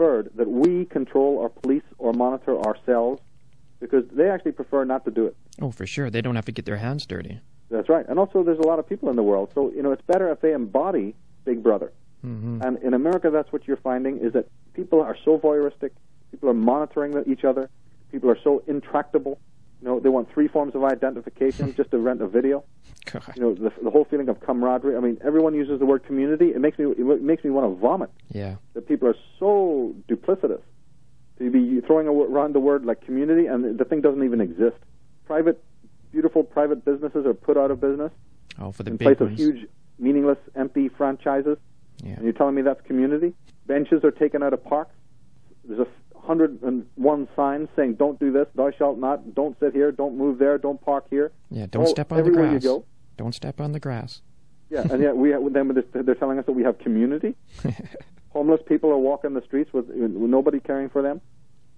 preferred that we control or police or monitor ourselves because they actually prefer not to do it. Oh, for sure. They don't have to get their hands dirty. That's right. And also there's a lot of people in the world, so it's better if they embody Big Brother. Mm-hmm. And in America, that's what you're finding, is that people are so voyeuristic, people are monitoring each other, people are so intractable. They want 3 forms of identification just to rent a video. God. The whole feeling of camaraderie. I mean, everyone uses the word community. It makes me want to vomit. Yeah. That people are so duplicitous to be throwing around the word like community, and the thing doesn't even exist. Beautiful private businesses are put out of business for the in big place ones. of huge, meaningless, empty franchises. Yeah. And you're telling me that's community? Benches are taken out of parks. There's 101 signs saying, don't do this, thou shalt not, don't sit here, don't move there, don't park here. Yeah, don't step on the everywhere grass. You go. Don't step on the grass. Yeah, and yet they're telling us that we have community. Homeless people are walking the streets with nobody caring for them.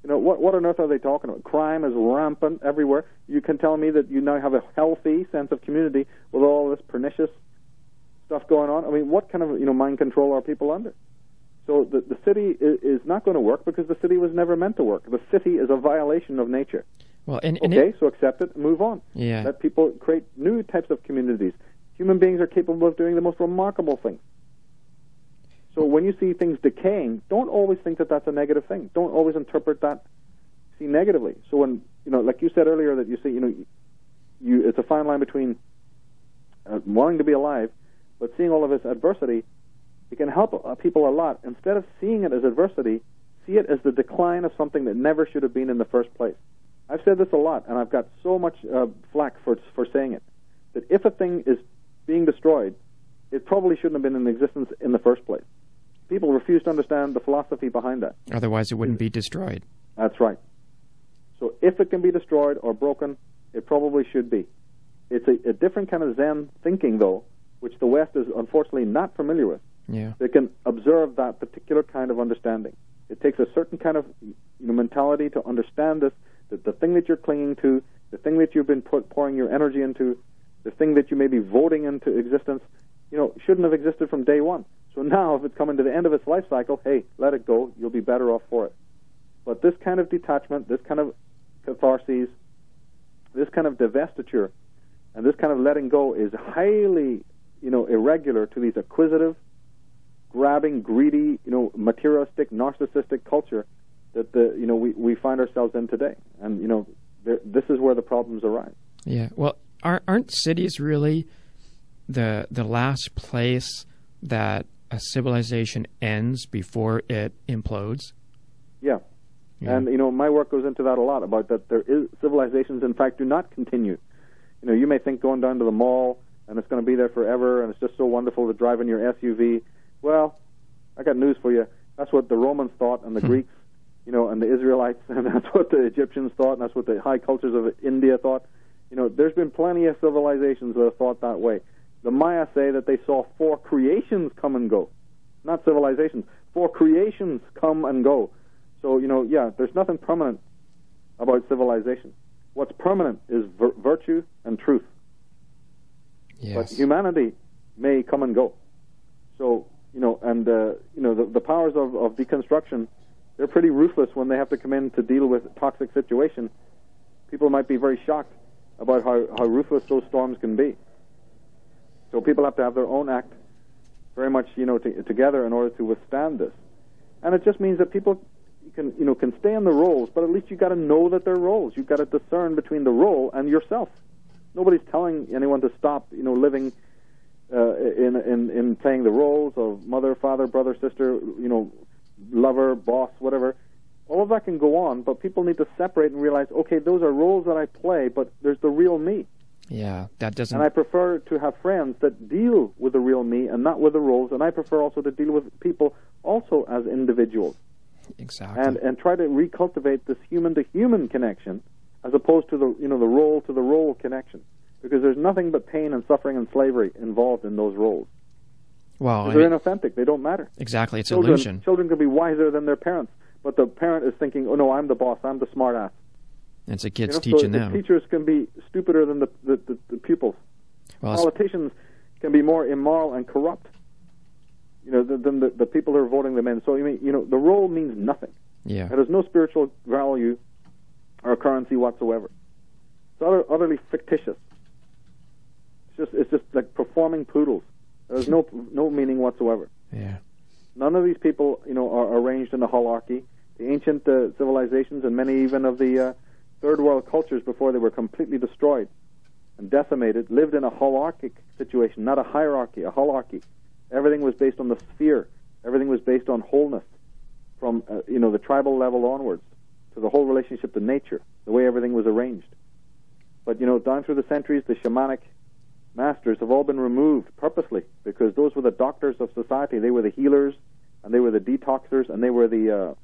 What on earth are they talking about? Crime is rampant everywhere. You can tell me that you now have a healthy sense of community with all this pernicious stuff going on. I mean, what kind of mind control are people under? So the city is not going to work because the city was never meant to work. The city is a violation of nature. Well, so accept it and move on. Yeah. Let people create new types of communities. Human beings are capable of doing the most remarkable things. So when you see things decaying, don't always think that that's a negative thing. Don't always interpret that negatively. So when like you said earlier, that you see it's a fine line between wanting to be alive, but seeing all of this adversity. It can help people a lot. Instead of seeing it as adversity, see it as the decline of something that never should have been in the first place. I've said this a lot, and I've got so much flack for saying it, that if a thing is being destroyed, it probably shouldn't have been in existence in the first place. People refuse to understand the philosophy behind that. Otherwise, it wouldn't be destroyed. That's right. So if it can be destroyed or broken, it probably should be. It's a different kind of Zen thinking, though, which the West is unfortunately not familiar with. Yeah. They can observe that particular kind of understanding. It takes a certain kind of mentality to understand this, that the thing that you're clinging to, the thing that you've been pouring your energy into, the thing that you may be voting into existence, shouldn't have existed from day one. So now if it's coming to the end of its life cycle, hey, let it go. You'll be better off for it. But this kind of detachment, this kind of catharsis, this kind of divestiture, and this kind of letting go is highly, irregular to these acquisitive, grabbing, greedy, materialistic, narcissistic culture that we find ourselves in today, and this is where the problems arise. Yeah, well, aren't cities really the last place that a civilization ends before it implodes? Yeah. And my work goes into that a lot, about that there is civilizations, in fact, do not continue. You may think going down to the mall and it's going to be there forever, and it's just so wonderful to drive in your SUV. Well, I got news for you. That's what the Romans thought, and the Greeks, and the Israelites, and that's what the Egyptians thought, and that's what the high cultures of India thought. There's been plenty of civilizations that have thought that way. The Maya say that they saw 4 creations come and go, not civilizations. 4 creations come and go. So, there's nothing permanent about civilization. What's permanent is virtue and truth. Yes. But humanity may come and go. So, the powers of deconstruction, they're pretty ruthless when they have to come in to deal with toxic situation. People might be very shocked about how ruthless those storms can be. So people have to have their own act very much, together in order to withstand this. And it just means that people can stay in the roles, but at least you've got to know that they're roles. You've got to discern between the role and yourself. Nobody's telling anyone to stop, living in playing the roles of mother, father, brother, sister, lover, boss, whatever. All of that can go on, but people need to separate and realize, okay, those are roles that I play, but there's the real me. Yeah, that doesn't... And I prefer to have friends that deal with the real me and not with the roles, and I prefer also to deal with people also as individuals. Exactly. And try to recultivate this human-to-human connection as opposed to the role-to-the-role connection. Because there's nothing but pain and suffering and slavery involved in those roles. Well, they're inauthentic. They don't matter. Exactly. It's illusion. Children can be wiser than their parents, but the parent is thinking, oh, no, I'm the boss. I'm the smart ass. It's the kids teaching them. The teachers can be stupider than the pupils. Well, politicians can be more immoral and corrupt. than the people who are voting them in. So, the role means nothing. Yeah. It has no spiritual value or currency whatsoever. It's utterly fictitious. It's just like performing poodles. There's no meaning whatsoever. Yeah. None of these people, are arranged in a holarchy. The ancient civilizations and many even of the third world cultures before they were completely destroyed and decimated lived in a holarchic situation, not a hierarchy, a holarchy. Everything was based on the sphere. Everything was based on wholeness from, the tribal level onwards to the whole relationship to nature, the way everything was arranged. But, down through the centuries, the shamanic masters have all been removed purposely because those were the doctors of society. They were the healers, and they were the detoxers, and they were the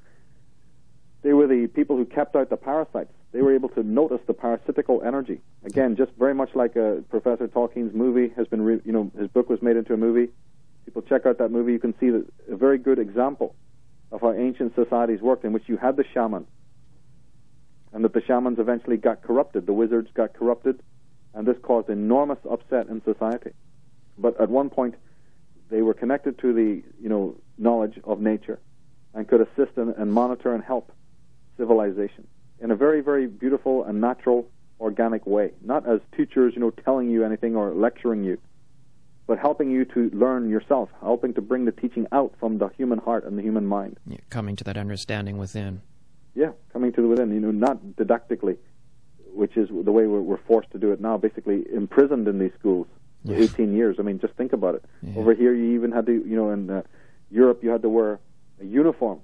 people who kept out the parasites. They were able to notice the parasitical energy. Again, just very much like Professor Tolkien's movie has been, his book was made into a movie. People check out that movie. You can see that a very good example of how ancient societies worked, in which you had the shaman, and that the shamans eventually got corrupted. The wizards got corrupted, and this caused enormous upset in society. But at one point, they were connected to the knowledge of nature and could assist and monitor and help civilization in a very, very beautiful and natural, organic way. Not as teachers, telling you anything or lecturing you, but helping you to learn yourself, helping to bring the teaching out from the human heart and the human mind. Yeah, coming to that understanding within. Yeah, coming to the within, not didactically, which is the way we're forced to do it now, basically imprisoned in these schools for 18 years. I mean, just think about it. Yeah. Over here, you even had to, in Europe, you had to wear a uniform.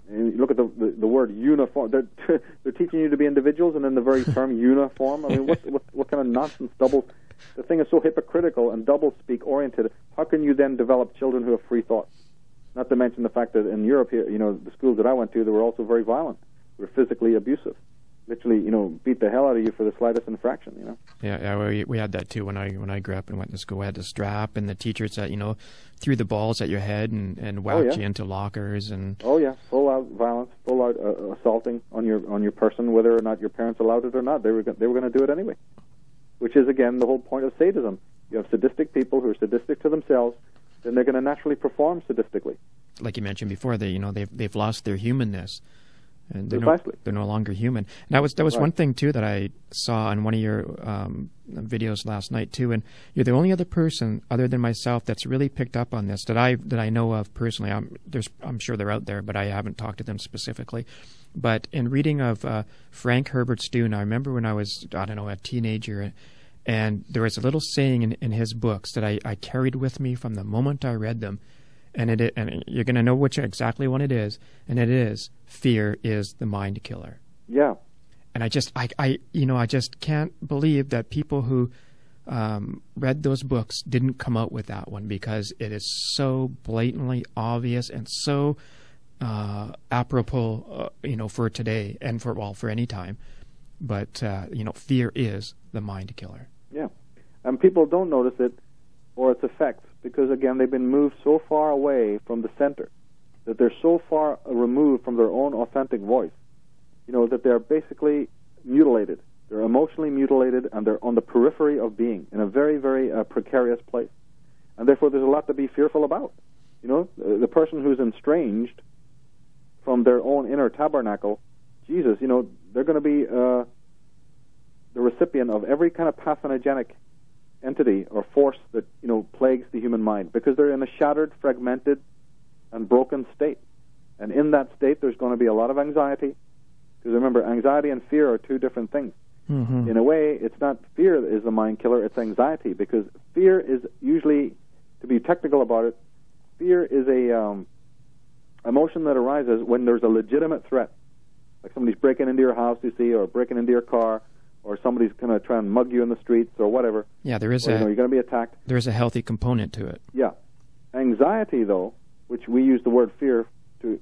And you look at the word uniform. They're teaching you to be individuals, and then the very term uniform. I mean, what kind of nonsense? The thing is so hypocritical and double-speak oriented. How can you then develop children who have free thought? Not to mention the fact that in Europe here, the schools that I went to, they were also very violent. They were physically abusive. Literally, beat the hell out of you for the slightest infraction, Yeah, we had that too when I grew up and went to school. We had the strap, and the teachers that threw the balls at your head and whacked you into lockers and. Oh yeah, full out violence, full out assaulting on your person, whether or not your parents allowed it or not. They were going to do it anyway, which is again the whole point of sadism. You have sadistic people who are sadistic to themselves, then they're going to naturally perform sadistically. Like you mentioned before, they've lost their humanness. And they're no longer human. And that was right. One thing too that I saw on one of your videos last night too. And you're the only other person other than myself that's really picked up on this that I know of personally. I'm sure they're out there, but I haven't talked to them specifically. But in reading of Frank Herbert Stone, I remember when I was a teenager, and there was a little saying in his books that I carried with me from the moment I read them. And you're going to know exactly what it is, and it is fear is the mind killer. Yeah. And I just can't believe that people who read those books didn't come out with that one, because it is so blatantly obvious and so apropos, for today and for any time. But fear is the mind killer. Yeah, and people don't notice it or its effects, because, again, they've been moved so far away from the center, that they're so far removed from their own authentic voice, that they're basically mutilated. They're emotionally mutilated, and they're on the periphery of being, in a very, very precarious place. And therefore, there's a lot to be fearful about. The person who's estranged from their own inner tabernacle, Jesus, they're going to be the recipient of every kind of pathogenic entity or force that plagues the human mind, because they're in a shattered, fragmented, and broken state. And in that state, there's going to be a lot of anxiety, because remember, anxiety and fear are two different things. Mm-hmm. In a way, it's not fear that is the mind killer; it's anxiety, because fear is usually, to be technical about it, fear is a emotion that arises when there's a legitimate threat, like somebody's breaking into your house, you see, or breaking into your car, or somebody's going to try and mug you in the streets or whatever. Yeah, there is you're going to be attacked. There is a healthy component to it. Yeah. Anxiety, though, which we use the word fear to